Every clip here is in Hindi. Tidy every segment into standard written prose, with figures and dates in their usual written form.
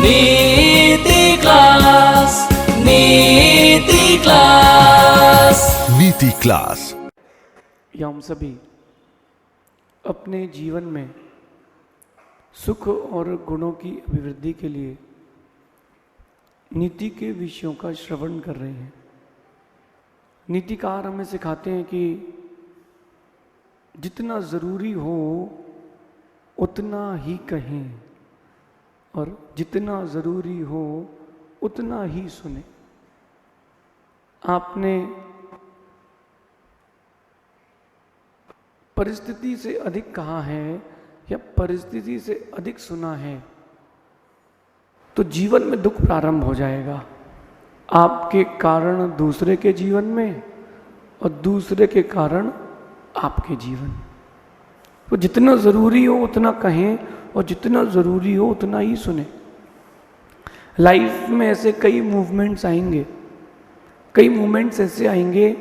नीति क्लास, नीति क्लास, नीति क्लास। या हम सभी अपने जीवन में सुख और गुणों की अभिवृद्धि के लिए नीति के विषयों का श्रवण कर रहे हैं। नीतिकार हमें सिखाते हैं कि जितना ज़रूरी हो उतना ही कहें और जितना ज़रूरी हो उतना ही सुने। आपने परिस्थिति से अधिक कहा है या परिस्थिति से अधिक सुना है तो जीवन में दुख प्रारंभ हो जाएगा, आपके कारण दूसरे के जीवन में और दूसरे के कारण आपके जीवन। तो जितना ज़रूरी हो उतना कहें और जितना ज़रूरी हो उतना ही सुने। लाइफ में ऐसे कई मूवमेंट्स आएंगे, कई मोमेंट्स ऐसे आएंगे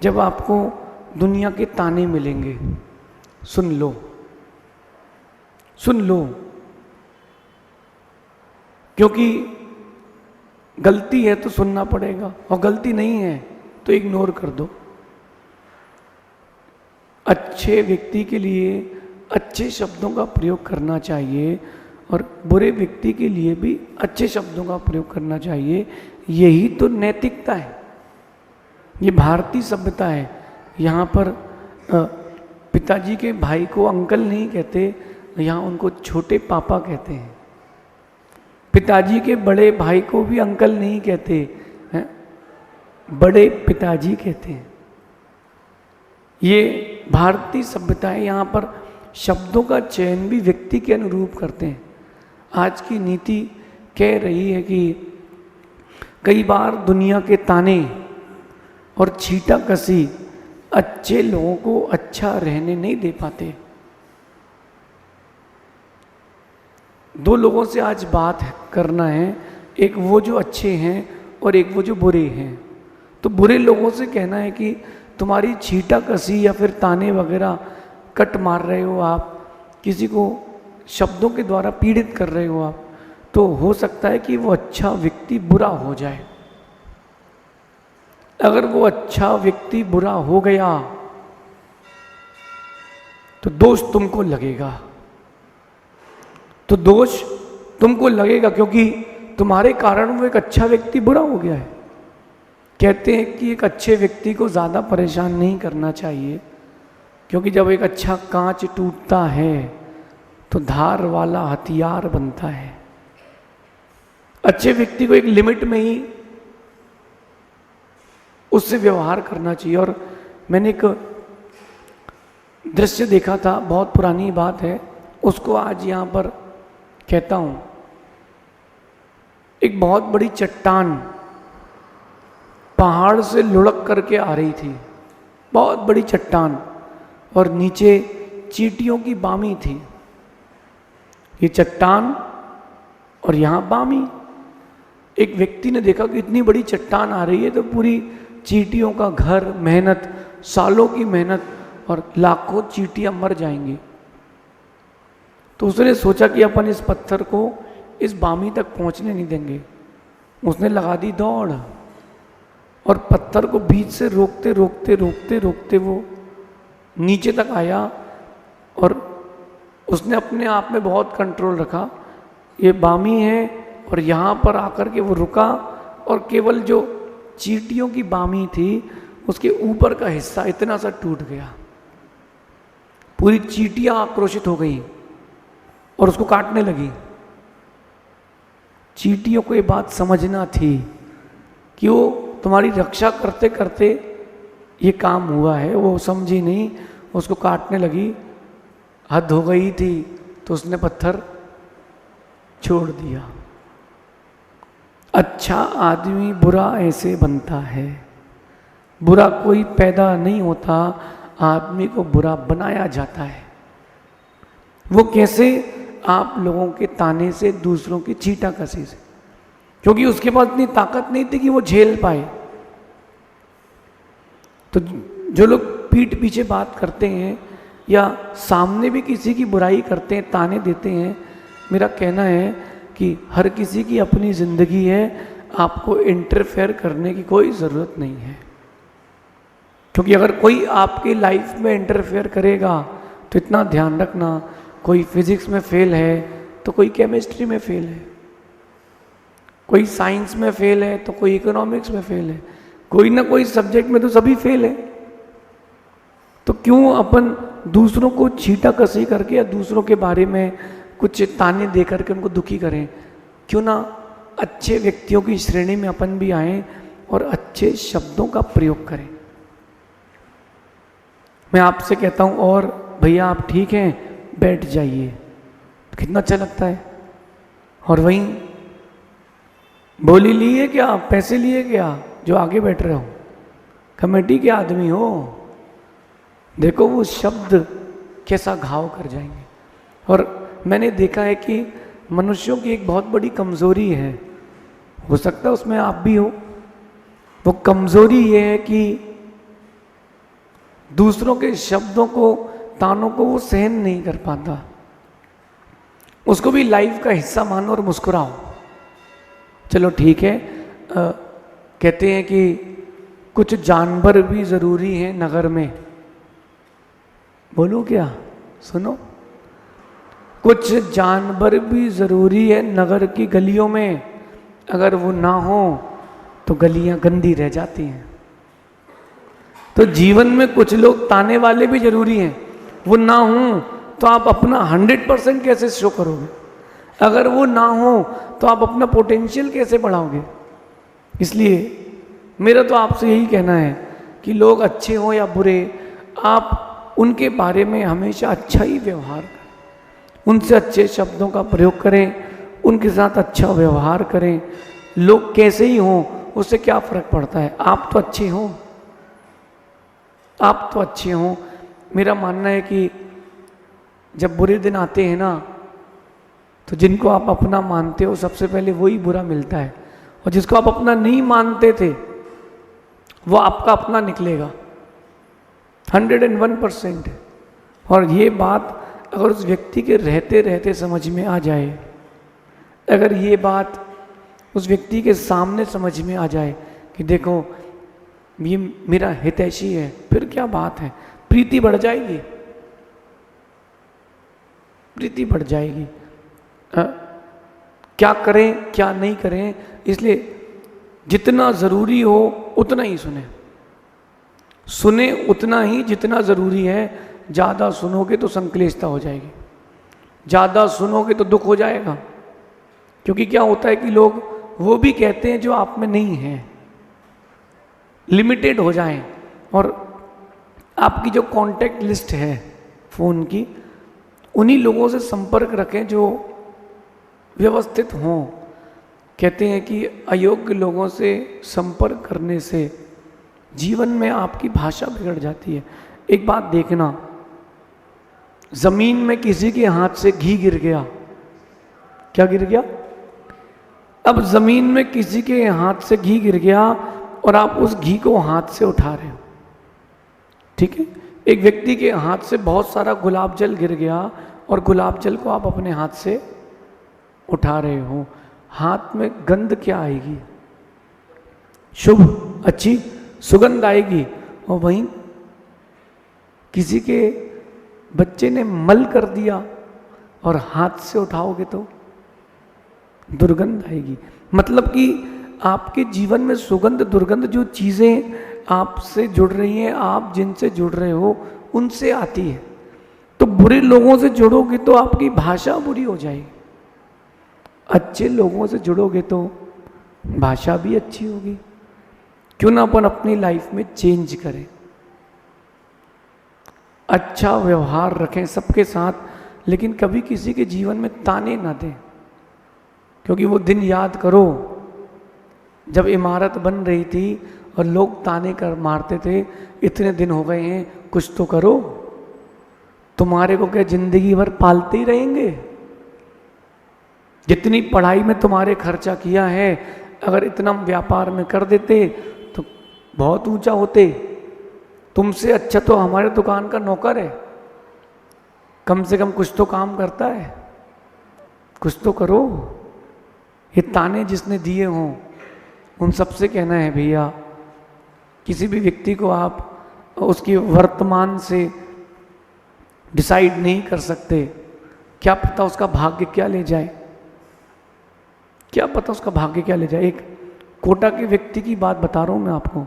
जब आपको दुनिया के ताने मिलेंगे। सुन लो, सुन लो, क्योंकि गलती है तो सुनना पड़ेगा और गलती नहीं है तो इग्नोर कर दो। अच्छे व्यक्ति के लिए अच्छे शब्दों का प्रयोग करना चाहिए और बुरे व्यक्ति के लिए भी अच्छे शब्दों का प्रयोग करना चाहिए। यही तो नैतिकता है, ये भारतीय सभ्यता है। यहाँ पर पिताजी के भाई को अंकल नहीं कहते, यहाँ उनको छोटे पापा कहते हैं। पिताजी के बड़े भाई को भी अंकल नहीं कहते हैं, बड़े पिताजी कहते हैं। ये भारतीय सभ्यता है। यहाँ पर शब्दों का चयन भी व्यक्ति के अनुरूप करते हैं। आज की नीति कह रही है कि कई बार दुनिया के ताने और छींटाकशी अच्छे लोगों को अच्छा रहने नहीं दे पाते। दो लोगों से आज बात करना है, एक वो जो अच्छे हैं और एक वो जो बुरे हैं। तो बुरे लोगों से कहना है कि तुम्हारी छींटाकशी या फिर ताने वगैरह कट मार रहे हो, आप किसी को शब्दों के द्वारा पीड़ित कर रहे हो आप, तो हो सकता है कि वो अच्छा व्यक्ति बुरा हो जाए। अगर वो अच्छा व्यक्ति बुरा हो गया तो दोष तुमको लगेगा, तो दोष तुमको लगेगा क्योंकि तुम्हारे कारण वो एक अच्छा व्यक्ति बुरा हो गया है। कहते हैं कि एक अच्छे व्यक्ति को ज़्यादा परेशान नहीं करना चाहिए, क्योंकि जब एक अच्छा कांच टूटता है तो धार वाला हथियार बनता है। अच्छे व्यक्ति को एक लिमिट में ही उससे व्यवहार करना चाहिए। और मैंने एक दृश्य देखा था, बहुत पुरानी बात है, उसको आज यहाँ पर कहता हूँ। एक बहुत बड़ी चट्टान पहाड़ से लुढ़क करके आ रही थी, बहुत बड़ी चट्टान, और नीचे चींटियों की बामी थी। ये चट्टान और यहाँ बामी। एक व्यक्ति ने देखा कि इतनी बड़ी चट्टान आ रही है तो पूरी चींटियों का घर, मेहनत, सालों की मेहनत और लाखों चींटियां मर जाएंगी। तो उसने सोचा कि अपन इस पत्थर को इस बामी तक पहुंचने नहीं देंगे। उसने लगा दी दौड़ और पत्थर को बीच से रोकते रोकते रोकते रोकते वो नीचे तक आया और उसने अपने आप में बहुत कंट्रोल रखा। ये बामी है और यहाँ पर आकर के वो रुका और केवल जो चींटियों की बामी थी उसके ऊपर का हिस्सा इतना सा टूट गया। पूरी चींटियां आक्रोशित हो गई और उसको काटने लगी। चींटियों को ये बात समझना थी कि वो तुम्हारी रक्षा करते करते ये काम हुआ है, वो समझी नहीं, उसको काटने लगी। हद हो गई थी तो उसने पत्थर छोड़ दिया। अच्छा आदमी बुरा ऐसे बनता है, बुरा कोई पैदा नहीं होता, आदमी को बुरा बनाया जाता है। वो कैसे? आप लोगों के ताने से, दूसरों की छींटाकशी से, क्योंकि उसके पास इतनी ताकत नहीं थी कि वो झेल पाए। तो जो लोग पीठ पीछे बात करते हैं या सामने भी किसी की बुराई करते हैं, ताने देते हैं, मेरा कहना है कि क्योंकि हर किसी की अपनी ज़िंदगी है, आपको इंटरफेयर करने की कोई ज़रूरत नहीं है। क्योंकि अगर कोई आपकी लाइफ में इंटरफेयर करेगा तो इतना ध्यान रखना, कोई फिजिक्स में फेल है तो कोई केमिस्ट्री में फेल है, कोई साइंस में फेल है तो कोई इकोनॉमिक्स में फेल है, कोई ना कोई सब्जेक्ट में तो सभी फेल है। तो क्यों अपन दूसरों को छीटा कसी करके या दूसरों के बारे में कुछ ताने दे करके उनको दुखी करें? क्यों ना अच्छे व्यक्तियों की श्रेणी में अपन भी आए और अच्छे शब्दों का प्रयोग करें। मैं आपसे कहता हूं, और भैया आप ठीक हैं, बैठ जाइए, कितना अच्छा लगता है। और वहीं बोली लिए क्या, पैसे लिए क्या, जो आगे बैठ रहे हो, कमेटी के आदमी हो, देखो वो शब्द कैसा घाव कर जाएंगे। और मैंने देखा है कि मनुष्यों की एक बहुत बड़ी कमजोरी है, हो सकता है उसमें आप भी हो, वो कमजोरी ये है कि दूसरों के शब्दों को, तानों को वो सहन नहीं कर पाता। उसको भी लाइफ का हिस्सा मानो और मुस्कुराओ। चलो ठीक है, कहते हैं कि कुछ जानवर भी ज़रूरी हैं नगर में। बोलो क्या, सुनो, कुछ जानवर भी ज़रूरी है नगर की गलियों में, अगर वो ना हो तो गलियां गंदी रह जाती हैं। तो जीवन में कुछ लोग ताने वाले भी जरूरी हैं, वो ना हो तो आप अपना 100% कैसे शो करोगे? अगर वो ना हो तो आप अपना पोटेंशियल कैसे बढ़ाओगे? इसलिए मेरा तो आपसे यही कहना है कि लोग अच्छे हों या बुरे, आप उनके बारे में हमेशा अच्छा ही व्यवहार करें, उनसे अच्छे शब्दों का प्रयोग करें, उनके साथ अच्छा व्यवहार करें। लोग कैसे ही हों उससे क्या फ़र्क पड़ता है, आप तो अच्छे हों, आप तो अच्छे हों। मेरा मानना है कि जब बुरे दिन आते हैं ना, तो जिनको आप अपना मानते हो सबसे पहले वही बुरा मिलता है, और जिसको आप अपना नहीं मानते थे वो आपका अपना निकलेगा 101%। और ये बात अगर उस व्यक्ति के रहते रहते समझ में आ जाए, अगर ये बात उस व्यक्ति के सामने समझ में आ जाए कि देखो ये मेरा हितैषी है, फिर क्या बात है, प्रीति बढ़ जाएगी, प्रीति बढ़ जाएगी। क्या करें क्या नहीं करें, इसलिए जितना ज़रूरी हो उतना ही सुने, सुने उतना ही जितना ज़रूरी है। ज़्यादा सुनोगे तो संक्लेशता हो जाएगी, ज़्यादा सुनोगे तो दुख हो जाएगा। क्योंकि क्या होता है कि लोग वो भी कहते हैं जो आप में नहीं है, लिमिटेड हो जाएं, और आपकी जो कांटेक्ट लिस्ट है फ़ोन की, उन्हीं लोगों से संपर्क रखें जो व्यवस्थित हों। कहते हैं कि अयोग्य लोगों से संपर्क करने से जीवन में आपकी भाषा बिगड़ जाती है। एक बात देखना, जमीन में किसी के हाथ से घी गिर गया, क्या गिर गया? अब जमीन में किसी के हाथ से घी गिर गया और आप उस घी को हाथ से उठा रहे हो, ठीक है। एक व्यक्ति के हाथ से बहुत सारा गुलाब जल गिर गया और गुलाब जल को आप अपने हाथ से उठा रहे हो, हाथ में गंध क्या आएगी? शुभ अच्छी सुगंध आएगी। और वहीं किसी के बच्चे ने मल कर दिया और हाथ से उठाओगे तो दुर्गंध आएगी। मतलब कि आपके जीवन में सुगंध दुर्गंध जो चीज़ें आपसे जुड़ रही हैं, आप जिनसे जुड़ रहे हो उनसे आती है। तो बुरे लोगों से जुड़ोगे तो आपकी भाषा बुरी हो जाएगी, अच्छे लोगों से जुड़ोगे तो भाषा भी अच्छी होगी। क्यों ना अपन अपनी लाइफ में चेंज करें, अच्छा व्यवहार रखें सबके साथ, लेकिन कभी किसी के जीवन में ताने ना दें। क्योंकि वो दिन याद करो जब इमारत बन रही थी और लोग ताने कर मारते थे, इतने दिन हो गए हैं, कुछ तो करो। तुम्हारे को क्या जिंदगी भर पालते ही रहेंगे? जितनी पढ़ाई में तुम्हारे खर्चा किया है, अगर इतना व्यापार में कर देते तो बहुत ऊंचा होते। तुमसे अच्छा तो हमारे दुकान का नौकर है, कम से कम कुछ तो काम करता है, कुछ तो करो। ये ताने जिसने दिए हों उन सबसे कहना है, भैया किसी भी व्यक्ति को आप उसके वर्तमान से डिसाइड नहीं कर सकते। क्या पता उसका भाग्य क्या ले जाए, क्या पता उसका भाग्य क्या ले जाए। एक कोटा के व्यक्ति की बात बता रहा हूं मैं आपको।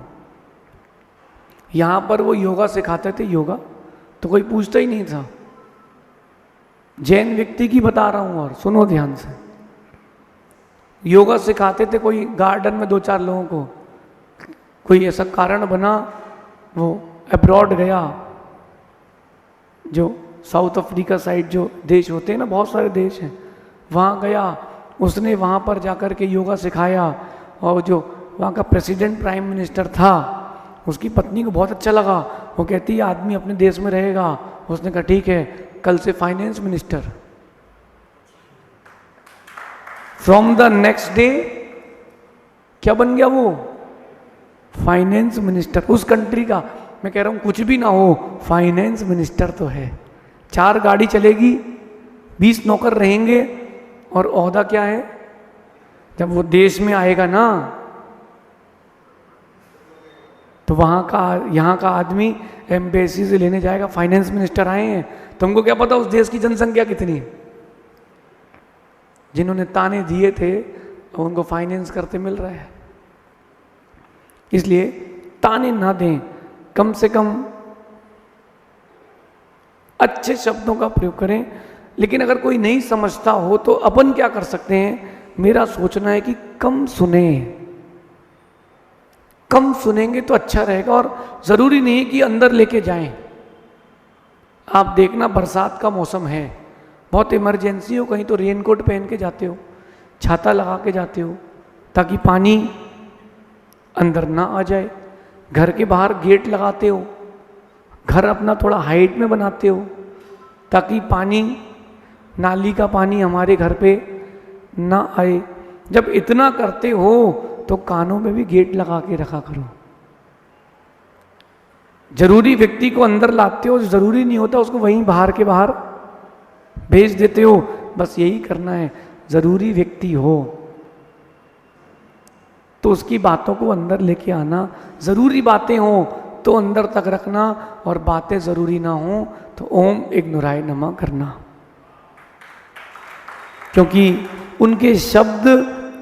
यहां पर वो योगा सिखाते थे, योगा तो कोई पूछता ही नहीं था। जैन व्यक्ति की बता रहा हूं, और सुनो ध्यान से। योगा सिखाते थे, कोई गार्डन में 2-4 लोगों को, कोई ऐसा कारण बना वो अब्रॉड गया, जो साउथ अफ्रीका साइड जो देश होते हैं ना, बहुत सारे देश हैं, वहाँ गया, उसने वहाँ पर जाकर के योगा सिखाया। और जो वहाँ का प्रेसिडेंट प्राइम मिनिस्टर था, उसकी पत्नी को बहुत अच्छा लगा। वो कहती है आदमी अपने देश में रहेगा। उसने कहा ठीक है, कल से finance minister. From the next day क्या बन गया वो? फाइनेंस मिनिस्टर उस कंट्री का। मैं कह रहा हूं कुछ भी ना हो, फाइनेंस मिनिस्टर तो है। 4 गाड़ी चलेगी, 20 नौकर रहेंगे, और ओहदा क्या है? जब वो देश में आएगा ना, तो वहां का यहाँ का आदमी एम्बेसी से लेने जाएगा, फाइनेंस मिनिस्टर आए हैं। तुमको क्या पता उस देश की जनसंख्या कितनी है? जिन्होंने ताने दिए थे उनको फाइनेंस करते मिल रहा है। इसलिए ताने ना दें, कम से कम अच्छे शब्दों का प्रयोग करें। लेकिन अगर कोई नहीं समझता हो तो अपन क्या कर सकते हैं? मेरा सोचना है कि कम सुने। कम सुनेंगे तो अच्छा रहेगा, और ज़रूरी नहीं है कि अंदर लेके जाएं। आप देखना, बरसात का मौसम है, बहुत इमरजेंसी हो कहीं तो रेनकोट पहन के जाते हो, छाता लगा के जाते हो, ताकि पानी अंदर ना आ जाए। घर के बाहर गेट लगाते हो, घर अपना थोड़ा हाइट में बनाते हो, ताकि पानी, नाली का पानी हमारे घर पे ना आए। जब इतना करते हो तो कानों में भी गेट लगा के रखा करो। जरूरी व्यक्ति को अंदर लाते हो, जरूरी नहीं होता उसको वहीं बाहर के बाहर भेज देते हो। बस यही करना है। जरूरी व्यक्ति हो तो उसकी बातों को अंदर लेके आना, जरूरी बातें हो तो अंदर तक रखना, और बातें जरूरी ना हो तो ओम इग्नोराय नमः करना, क्योंकि उनके शब्द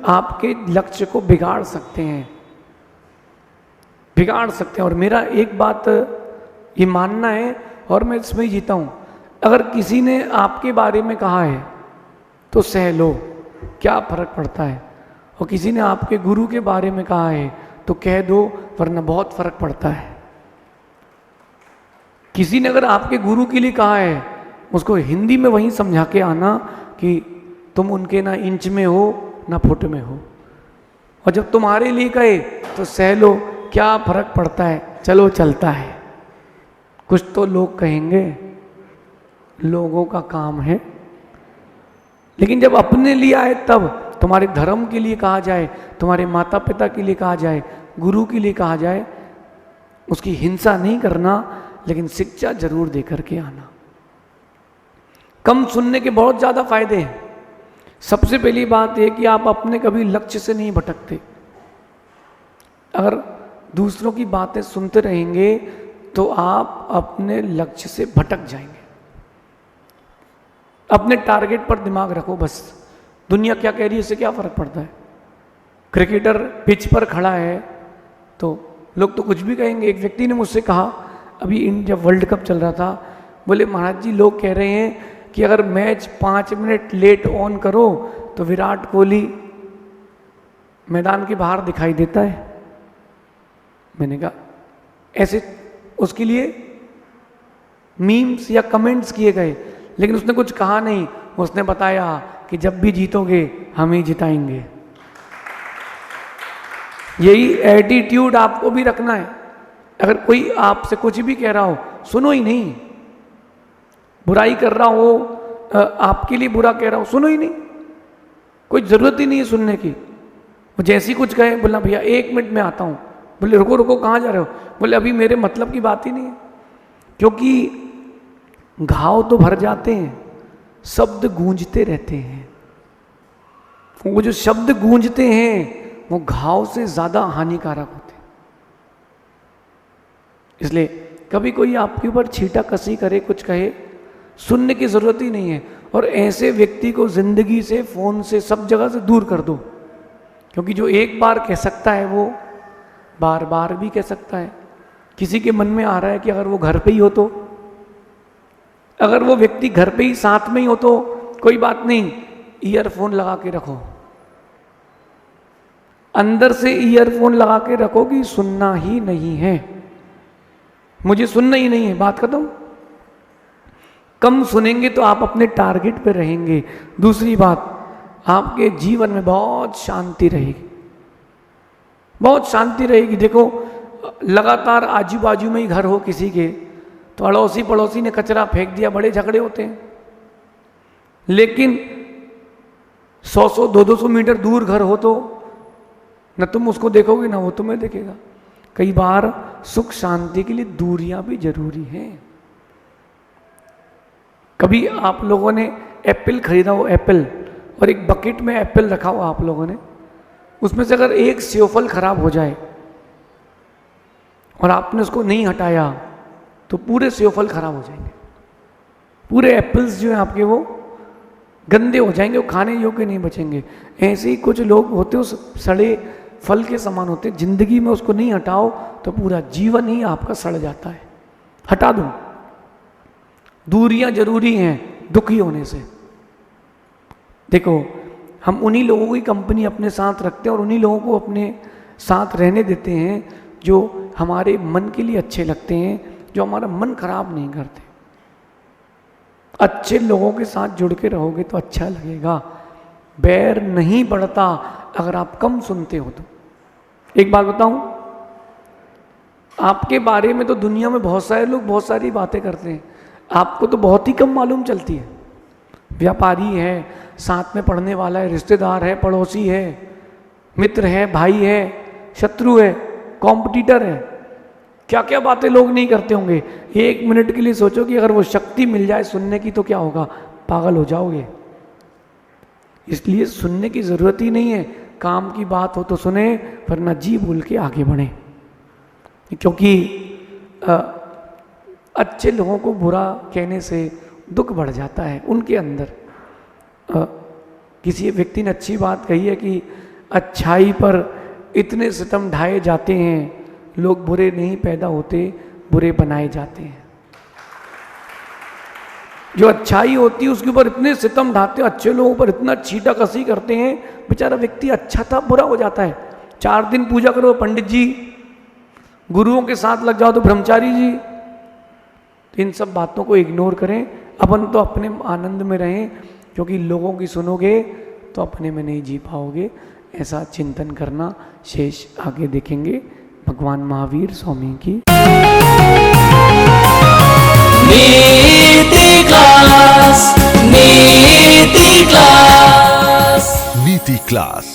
आपके लक्ष्य को बिगाड़ सकते हैं, बिगाड़ सकते हैं। और मेरा एक बात ये मानना है, और मैं इसमें ही जीता हूं, अगर किसी ने आपके बारे में कहा है तो सह लो, क्या फर्क पड़ता है। और किसी ने आपके गुरु के बारे में कहा है तो कह दो, वरना बहुत फर्क पड़ता है। किसी ने अगर आपके गुरु के लिए कहा है, उसको हिंदी में वहीं समझा के आना कि तुम उनके ना इंच में हो ना फुट में हो। और जब तुम्हारे लिए कहे तो सह लो, क्या फर्क पड़ता है, चलो चलता है। कुछ तो लोग कहेंगे, लोगों का काम है। लेकिन जब अपने लिए आए, तब तुम्हारे धर्म के लिए कहा जाए, तुम्हारे माता पिता के लिए कहा जाए, गुरु के लिए कहा जाए, उसकी हिंसा नहीं करना, लेकिन शिक्षा जरूर दे करके आना। कम सुनने के बहुत ज़्यादा फायदे हैं। सबसे पहली बात यह कि आप अपने कभी लक्ष्य से नहीं भटकते। अगर दूसरों की बातें सुनते रहेंगे तो आप अपने लक्ष्य से भटक जाएंगे। अपने टारगेट पर दिमाग रखो बस। दुनिया क्या कह रही है इससे क्या फर्क पड़ता है। क्रिकेटर पिच पर खड़ा है तो लोग तो कुछ भी कहेंगे। एक व्यक्ति ने मुझसे कहा, अभी जब वर्ल्ड कप चल रहा था, बोले महाराज जी लोग कह रहे हैं कि अगर मैच 5 मिनट लेट ऑन करो तो विराट कोहली मैदान के बाहर दिखाई देता है। मैंने कहा ऐसे उसके लिए मीम्स या कमेंट्स किए गए, लेकिन उसने कुछ कहा नहीं। उसने बताया कि जब भी जीतोगे हम ही जिताएंगे। यही एटीट्यूड आपको भी रखना है। अगर कोई आपसे कुछ भी कह रहा हो, सुनो ही नहीं। बुराई कर रहा हो, आपके लिए बुरा कह रहा हो, सुनो ही नहीं। कोई ज़रूरत ही नहीं है सुनने की। वो जैसे ही कुछ कहे, बोलना भैया 1 मिनट में आता हूँ। बोले रुको रुको, कहाँ जा रहे हो? बोले अभी मेरे मतलब की बात ही नहीं है। क्योंकि घाव तो भर जाते हैं, शब्द गूंजते रहते हैं। वो जो शब्द गूंजते हैं वो घाव से ज्यादा हानिकारक होते हैं। इसलिए कभी कोई आपके ऊपर छीटा कसी करे, कुछ कहे, सुनने की जरूरत ही नहीं है। और ऐसे व्यक्ति को जिंदगी से, फोन से, सब जगह से दूर कर दो, क्योंकि जो एक बार कह सकता है वो बार बार भी कह सकता है। किसी के मन में आ रहा है कि अगर वो घर पे ही हो तो, अगर वो व्यक्ति घर पे ही साथ में ही हो तो कोई बात नहीं, ईयरफोन लगा के रखो, अंदर से ईयरफोन लगा के रखो कि सुनना ही नहीं है, मुझे सुनना ही नहीं है, बात खत्म। कम सुनेंगे तो आप अपने टारगेट पे रहेंगे। दूसरी बात, आपके जीवन में बहुत शांति रहेगी, बहुत शांति रहेगी। देखो, लगातार आजू बाजू में ही घर हो किसी के, तो अड़ोसी पड़ोसी ने कचरा फेंक दिया, बड़े झगड़े होते हैं। लेकिन 100-100, 200 मीटर दूर घर हो तो न तुम उसको देखोगे ना वो तुम्हें देखेगा। कई बार सुख शांति के लिए दूरियां भी जरूरी हैं। कभी आप लोगों ने एप्पल खरीदा हो, एप्पल, और एक बकेट में एप्पल रखा हो आप लोगों ने, उसमें से अगर एक सेवफल खराब हो जाए और आपने उसको नहीं हटाया तो पूरे सेवफल खराब हो जाएंगे, पूरे एप्पल्स जो हैं आपके वो गंदे हो जाएंगे, वो खाने योग्य नहीं बचेंगे। ऐसे ही कुछ लोग होते उस सड़े फल के समान होते, जिंदगी में उसको नहीं हटाओ तो पूरा जीवन ही आपका सड़ जाता है। हटा दो, दूरियां जरूरी हैं दुखी होने से। देखो, हम उन्हीं लोगों की कंपनी अपने साथ रखते हैं और उन्हीं लोगों को अपने साथ रहने देते हैं जो हमारे मन के लिए अच्छे लगते हैं, जो हमारा मन खराब नहीं करते। अच्छे लोगों के साथ जुड़ के रहोगे तो अच्छा लगेगा। बैर नहीं बढ़ता अगर आप कम सुनते हो तो। एक बात बताऊं, आपके बारे में तो दुनिया में बहुत सारे लोग बहुत सारी बातें करते हैं, आपको तो बहुत ही कम मालूम चलती है। व्यापारी है, साथ में पढ़ने वाला है, रिश्तेदार है, पड़ोसी है, मित्र है, भाई है, शत्रु है, कॉम्पिटिटर है, क्या क्या बातें लोग नहीं करते होंगे। एक मिनट के लिए सोचो कि अगर वो शक्ति मिल जाए सुनने की तो क्या होगा, पागल हो जाओगे। इसलिए सुनने की जरूरत ही नहीं है, काम की बात हो तो सुने, वरना जी भूल के आगे बढ़े। क्योंकि अच्छे लोगों को बुरा कहने से दुख बढ़ जाता है उनके अंदर। किसी व्यक्ति ने अच्छी बात कही है कि अच्छाई पर इतने सितम ढाए जाते हैं, लोग बुरे नहीं पैदा होते, बुरे बनाए जाते हैं। जो अच्छाई होती है उसके ऊपर इतने सितम ढाते हैं, अच्छे लोगों पर इतना छीटा कसी करते हैं, बेचारा व्यक्ति अच्छा था बुरा हो जाता है। 4 दिन पूजा करो पंडित जी, गुरुओं के साथ लग जाओ तो ब्रह्मचारी जी। तो इन सब बातों को इग्नोर करें, अपन तो अपने आनंद में रहें, क्योंकि लोगों की सुनोगे तो अपने में नहीं जी पाओगे। ऐसा चिंतन करना, शेष आगे देखेंगे। भगवान महावीर स्वामी की नीति क्लास, नीति क्लास, नीति क्लास।